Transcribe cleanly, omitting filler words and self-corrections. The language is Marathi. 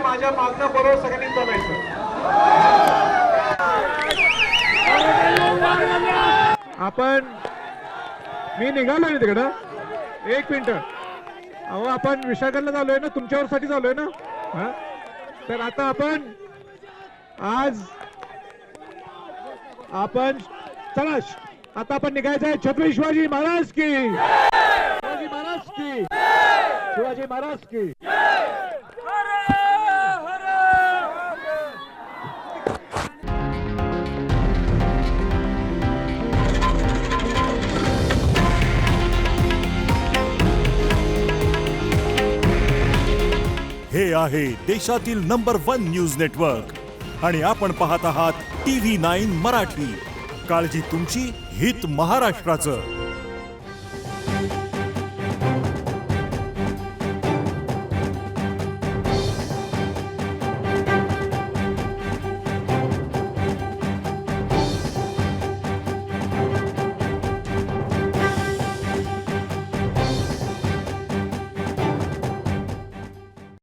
माझ्या मागणं बरोबर सगळ्यांनी चालायचं. आपण मी निघालोय तिकडं. एक मिनिट. अहो आपण विशाखाला चाललोय ना, तुमच्यावरसाठी चाललोय ना. तर आता आपण चला आता आपण निघायचं आहे. छत्रपती शिवाजी महाराज की, शिवाजी महाराज की, शिवाजी महाराज की. हे आहे देशातील नंबर 1 न्यूज नेटवर्क आणि आपण पाहत आहात TV9 मराठी. काळजी तुमची, हित महाराष्ट्राचं.